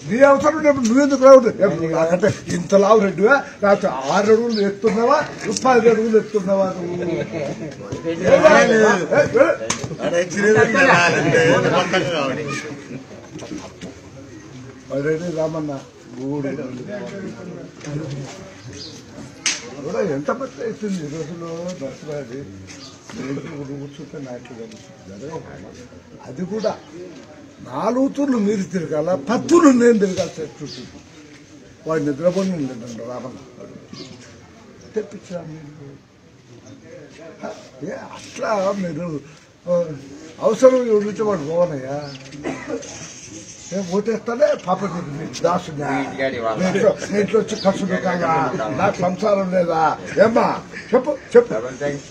నీ అవసరం నువ్వెందుకు రావు నాకంటే ఇంత లావు రెడ్డివా నాకు 6 అడుగులు ఎత్తున్నావా 10 అడుగులు ఎత్తున్నావా నువ్వు రామన్న గూడు కూడా ఎంత పెద్ద అవుతుంది ఈ రోజులో దసరాది కూర్చుంటే నాకు అది కూడా 4 తూర్లు మీరు తిరగాల 10 తూర్లు నేను తిరగాల్సి చుట్టూ వాడు నిద్రపోయి ఉండండి రామన్న తెప్పించా మీరు అట్లా మీరు అవసరం ఎవరితో వాడు పోవనయ్యా నేను ఓటేస్తానే పాప దాసు ఇంట్లో వచ్చి ఖర్చు పెట్టాలా నాకు సంసారం లేదా ఏమ్మా చెప్పు చెప్పు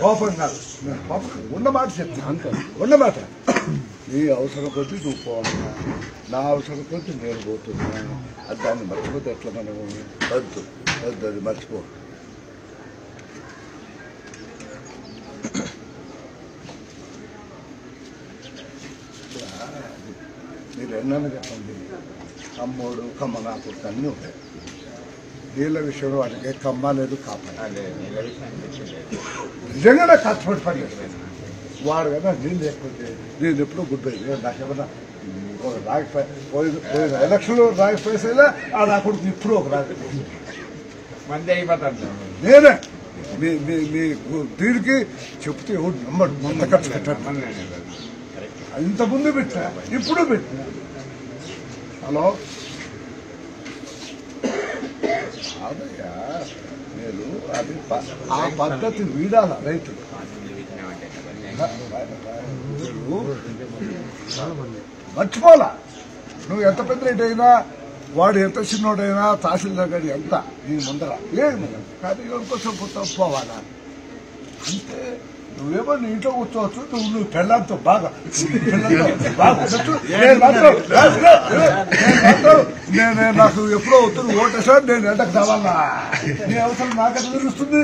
కోపం కాదు ఉన్నమాట చెప్తా ఉన్నమాట నీ అవసరం కొద్దీ నువ్వు పోవాలన్నా నా అవసరం కొద్దీ నేను పోతున్నా అది దాన్ని మర్చిపోతే ఎట్లా మనము వద్దు వద్దు అది మర్చిపో మీరు ఎన్నన్నా చెప్పండి కమ్మోడు కమ్మ నాకు అన్నీ ఉంటాయి నీళ్ళ విషయంలో వాటికి కమ్మ లేదు కాపాడు నిజంగానే కష్టపడి పని వాడు కదా నీళ్ళు లేకపోతే నేను ఎప్పుడూ గుర్తుంది నాకేమన్నా పోయిన ఎలక్షన్లో రాకపోయేసేలా ఆ నా కొడుకు ఇప్పుడు ఒక నేనే మీ దీనికి చెప్తే నమ్మడు మొన్న ఖర్చు పెట్టాను ఇంత ముందు పెట్టా ఇప్పుడు పెట్టా హలో అదయ్యా మీరు అది ఆ పద్ధతి వీడాల రైతులు మర్చిపోలా నువ్వు ఎంత పెద్ద రేట్ అయినా వాడు ఎంత చిన్నోడైనా తహసీల్దార్ గారి ఎంత నీ ముందర ఏమి కానీ ఎవరికోసం పోవాలా అంటే నువ్వేమో నీ ఇంట్లో కూర్చోవచ్చు నువ్వు పెళ్ళంతో బాగా నేను నాకు ఎప్పుడో అవుతుంది ఓటేసా నేను ఎండకు కావాలా నీ అవసరం నాకెంత తెలుస్తుంది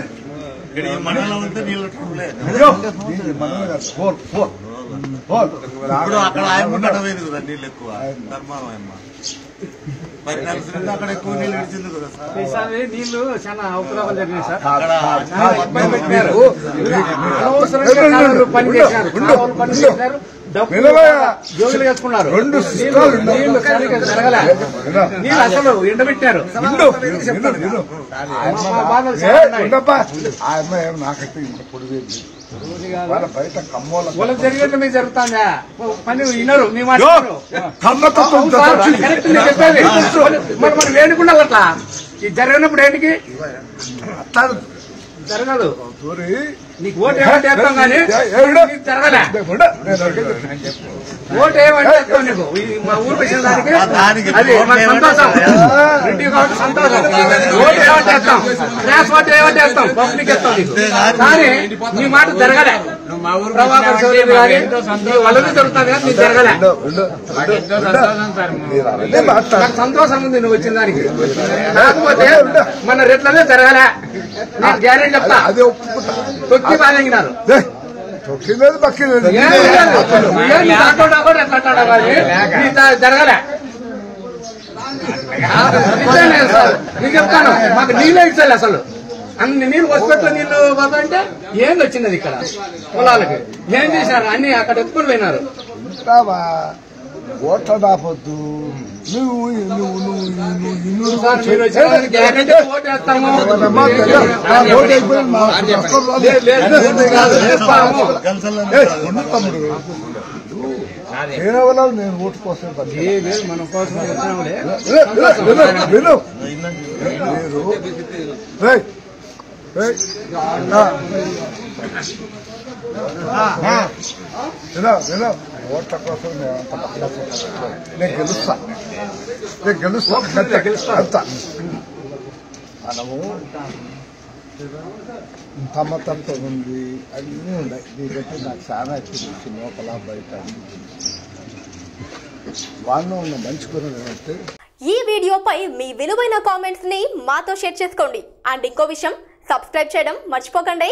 అక్కడ ఎక్కువ నీళ్ళు ఇచ్చింది కదా నీళ్లు చాలా అవకరాలు జరిగినాయి సార్ జోగులు వేసుకున్నారు నీళ్లు జరగలే నీళ్ళు అసలు ఎండబెట్టారు నాకైతే ఇంత పొడివేది బయట కమ్మోల జరిగినట్టు మీకు జరుగుతుందా పని వినరు మీ మాట మనం వేడుకున్నాం అట్లా ఇది జరిగినప్పుడు ఏంటికి జరగదు నీకు ఓటు ఏమంటే వేస్తాం కానీ జరగలే ఓటు ఏమంటే వేస్తాం నీకు మా ఊరు వచ్చిన దానికి అది మాకు సంతోషం రెడ్డి కాబట్టి సంతోషం ఓటు ఏమంటే వేస్తాం గ్యాస్ ఓటు ఏమంటే వేస్తాం పబ్లిక్ వేస్తాం నీకు కానీ నీ మాట జరగలే ప్రభాకర్ చౌదరి కానీ వాళ్ళది జరుగుతుంది కానీ నీకు జరగలే నాకు సంతోషం ఉంది నువ్వు వచ్చిన దానికి కాకపోతే మన రెట్లనే జరగలే నాకు గ్యారెంటీ చెప్తా తొక్కి బాగారు తొక్కిలేదు పక్కిలేదు జరగలే నీకు చెప్తాను మాకు నీళ్ళే ఇచ్చాలి అసలు అన్ని నీళ్ళు వస్తుపెట్ల నీళ్లు బాబా అంటే ఏం వచ్చినది ఇక్కడ పొలాలకి ఏం చేశారు అన్ని అక్కడ ఎత్తుకుని పోయినారు ఓట్ల దాపొద్దు నువ్వు తమ్ముడు నేను ఓటు కోసం మన కోసం విను విను ఓట్ల కోసం నేను గెలుస్తా అంత మనము తమతత్వం ఉంది అన్నీ ఉన్నాయి దీనికి నాకు చాలా చూపించి లోపల బయట వాళ్ళు ఉన్న మంచి గుణం ఏమంటే ఈ వీడియోపై మీ విలువైన కామెంట్స్ ని మాతో షేర్ చేసుకోండి అండ్ ఇంకో విషయం సబ్స్క్రైబ్ చేయడం మర్చిపోకండి.